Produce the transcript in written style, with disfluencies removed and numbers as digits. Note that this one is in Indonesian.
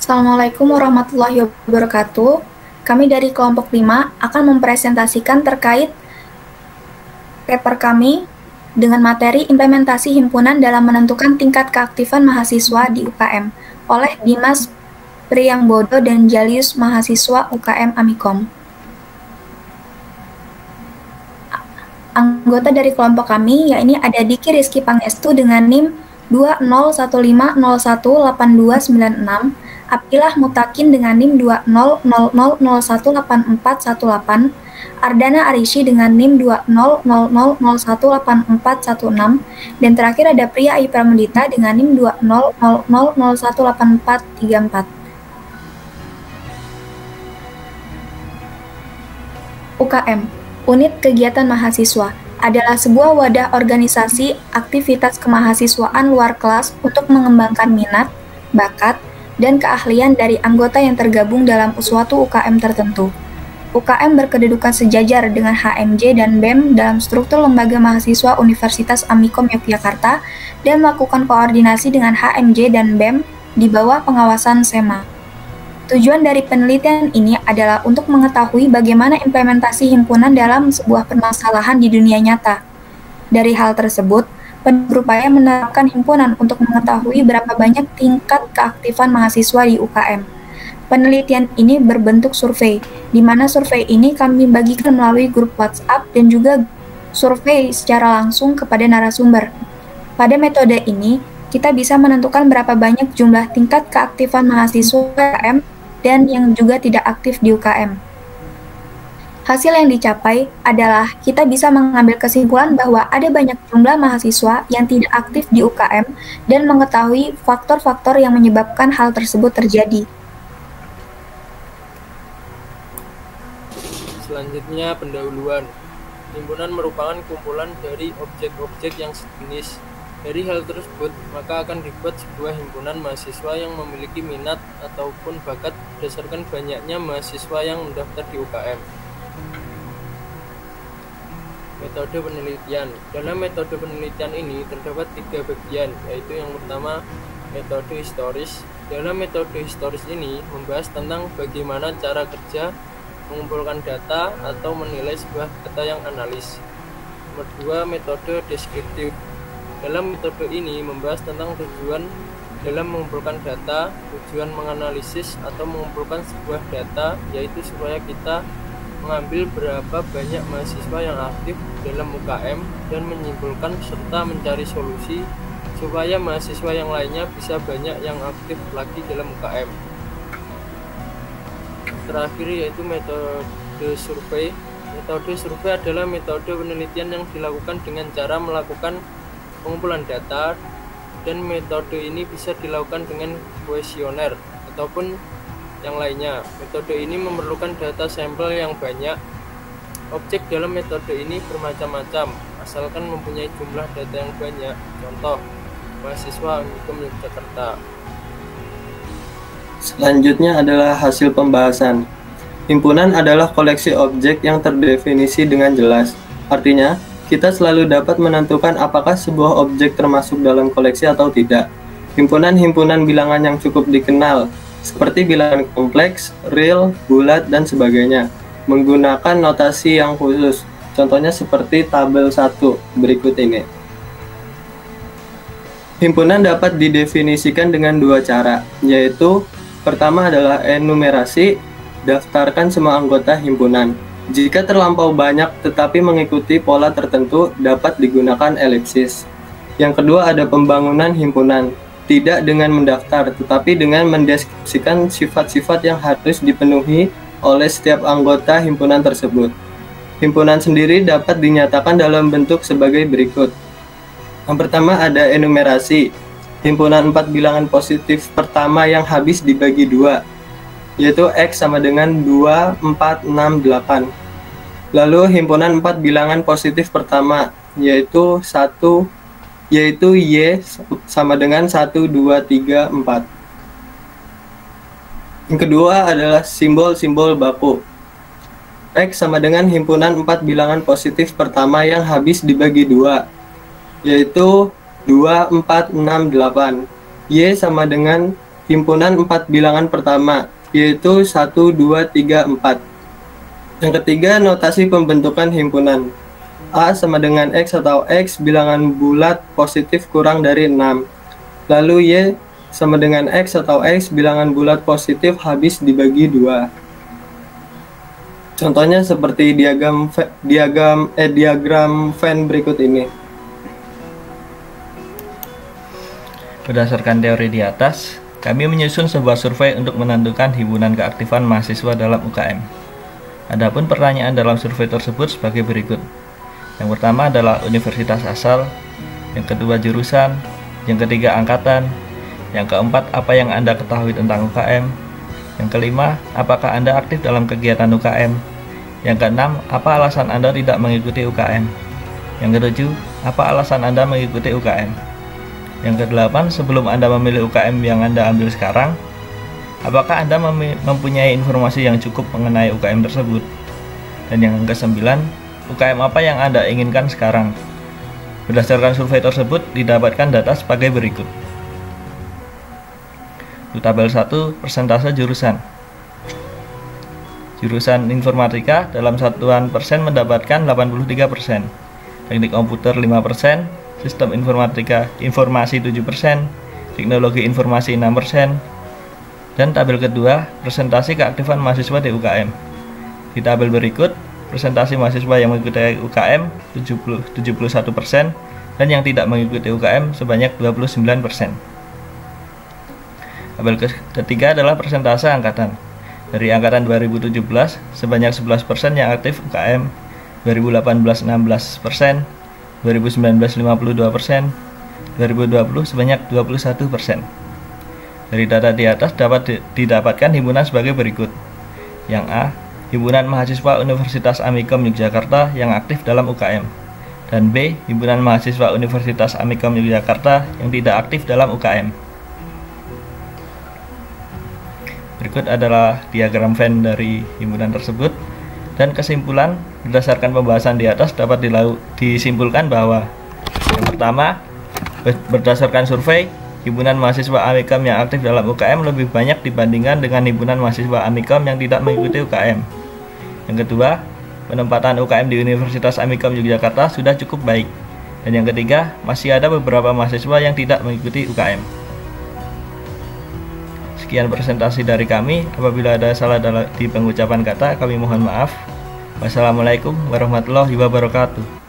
Assalamualaikum warahmatullahi wabarakatuh. Kami dari kelompok 5 akan mempresentasikan terkait paper kami dengan materi implementasi himpunan dalam menentukan tingkat keaktifan mahasiswa di UKM oleh Dimas Priyangbodo dan Jalius mahasiswa UKM Amikom. Anggota dari kelompok kami yakni ada Diki Rizky Pangestu dengan NIM 2015018296, Abdillah Mutakin dengan NIM 2000018418, Ardana Arishi dengan NIM 2000018416, dan terakhir ada Priya Ayu Pramudita dengan NIM 2000018434. UKM, Unit Kegiatan Mahasiswa, adalah sebuah wadah organisasi aktivitas kemahasiswaan luar kelas untuk mengembangkan minat, bakat, dan keahlian dari anggota yang tergabung dalam suatu UKM tertentu. UKM berkedudukan sejajar dengan HMJ dan BEM dalam struktur lembaga mahasiswa Universitas Amikom Yogyakarta dan melakukan koordinasi dengan HMJ dan BEM di bawah pengawasan SEMA. Tujuan dari penelitian ini adalah untuk mengetahui bagaimana implementasi himpunan dalam sebuah permasalahan di dunia nyata. Dari hal tersebut, berupaya menerapkan himpunan untuk mengetahui berapa banyak tingkat keaktifan mahasiswa di UKM. Penelitian ini berbentuk survei, di mana survei ini kami bagikan melalui grup WhatsApp dan juga survei secara langsung kepada narasumber. Pada metode ini, kita bisa menentukan berapa banyak jumlah tingkat keaktifan mahasiswa UKM dan yang juga tidak aktif di UKM. Hasil yang dicapai adalah kita bisa mengambil kesimpulan bahwa ada banyak jumlah mahasiswa yang tidak aktif di UKM dan mengetahui faktor-faktor yang menyebabkan hal tersebut terjadi. Selanjutnya, pendahuluan. Himpunan merupakan kumpulan dari objek-objek yang sejenis. Dari hal tersebut, maka akan dibuat sebuah himpunan mahasiswa yang memiliki minat ataupun bakat berdasarkan banyaknya mahasiswa yang mendaftar di UKM. Metode penelitian. Dalam metode penelitian ini terdapat 3 bagian, yaitu yang pertama, metode historis. Dalam metode historis ini membahas tentang bagaimana cara kerja mengumpulkan data atau menilai sebuah data yang analis. Nomor 2, metode deskriptif. Dalam metode ini membahas tentang tujuan dalam mengumpulkan data, tujuan menganalisis atau mengumpulkan sebuah data, yaitu supaya kita mengambil berapa banyak mahasiswa yang aktif dalam UKM dan menyimpulkan serta mencari solusi supaya mahasiswa yang lainnya bisa banyak yang aktif lagi dalam UKM. Terakhir yaitu metode survei. Metode survei adalah metode penelitian yang dilakukan dengan cara melakukan pengumpulan data, dan metode ini bisa dilakukan dengan kuesioner ataupun yang lainnya. Metode ini memerlukan data sampel yang banyak. Objek dalam metode ini bermacam-macam, asalkan mempunyai jumlah data yang banyak. Contoh, mahasiswa Amikom Yogyakarta. Selanjutnya adalah hasil pembahasan. Himpunan adalah koleksi objek yang terdefinisi dengan jelas. Artinya, kita selalu dapat menentukan apakah sebuah objek termasuk dalam koleksi atau tidak. Himpunan-himpunan bilangan yang cukup dikenal, seperti bilangan kompleks, real, bulat, dan sebagainya, menggunakan notasi yang khusus. Contohnya seperti tabel 1 berikut ini. Himpunan dapat didefinisikan dengan 2 cara, yaitu pertama adalah enumerasi, daftarkan semua anggota himpunan. Jika terlampau banyak tetapi mengikuti pola tertentu, dapat digunakan elipsis. Yang kedua ada pembangunan himpunan, tidak dengan mendaftar, tetapi dengan mendeskripsikan sifat-sifat yang harus dipenuhi oleh setiap anggota himpunan tersebut. Himpunan sendiri dapat dinyatakan dalam bentuk sebagai berikut. Yang pertama ada enumerasi, himpunan 4 bilangan positif pertama yang habis dibagi 2. Yaitu X sama dengan 2, 4, 6, 8. Lalu himpunan 4 bilangan positif pertama, yaitu Y sama dengan 1, 2, 3, 4. Yang kedua adalah simbol-simbol baku. X sama dengan himpunan 4 bilangan positif pertama yang habis dibagi 2, yaitu 2, 4, 6, 8. Y sama dengan himpunan 4 bilangan pertama, yaitu 1, 2, 3, 4. Yang ketiga, notasi pembentukan himpunan. A sama dengan X atau X bilangan bulat positif kurang dari 6. Lalu Y sama dengan X atau X bilangan bulat positif habis dibagi 2. Contohnya seperti diagram Venn berikut ini. Berdasarkan teori di atas, kami menyusun sebuah survei untuk menentukan himpunan keaktifan mahasiswa dalam UKM. Adapun pertanyaan dalam survei tersebut sebagai berikut. Yang pertama adalah universitas asal, yang kedua jurusan, yang ketiga angkatan, yang keempat apa yang Anda ketahui tentang UKM, yang kelima apakah Anda aktif dalam kegiatan UKM, yang keenam apa alasan Anda tidak mengikuti UKM, yang ketujuh apa alasan Anda mengikuti UKM, yang kedelapan sebelum Anda memilih UKM yang Anda ambil sekarang, apakah Anda mempunyai informasi yang cukup mengenai UKM tersebut, dan yang kesembilan UKM apa yang Anda inginkan sekarang. Berdasarkan survei tersebut didapatkan data sebagai berikut. Untuk tabel 1, persentase jurusan. Jurusan informatika dalam satuan persen mendapatkan 83%, teknik komputer 5%, sistem informatika informasi 7%, teknologi informasi 6%, dan tabel kedua, presentasi keaktifan mahasiswa di UKM. Di tabel berikut, presentasi mahasiswa yang mengikuti UKM 71% dan yang tidak mengikuti UKM sebanyak 29%. Tabel ketiga adalah persentase angkatan. Dari angkatan 2017 sebanyak 11% yang aktif UKM, 2018 16%, 2019 52%, 2020 sebanyak 21%. Dari data di atas dapat didapatkan himpunan sebagai berikut. Yang A, Himpunan Mahasiswa Universitas Amikom Yogyakarta yang aktif dalam UKM, dan B, Himpunan Mahasiswa Universitas Amikom Yogyakarta yang tidak aktif dalam UKM. Berikut adalah diagram Venn dari himpunan tersebut, dan kesimpulan berdasarkan pembahasan di atas dapat disimpulkan bahwa yang pertama, berdasarkan survei, himpunan mahasiswa Amikom yang aktif dalam UKM lebih banyak dibandingkan dengan himpunan mahasiswa Amikom yang tidak mengikuti UKM. Yang kedua, penempatan UKM di Universitas Amikom Yogyakarta sudah cukup baik. Dan yang ketiga, masih ada beberapa mahasiswa yang tidak mengikuti UKM. Sekian presentasi dari kami. Apabila ada salah di pengucapan kata, kami mohon maaf. Wassalamualaikum warahmatullahi wabarakatuh.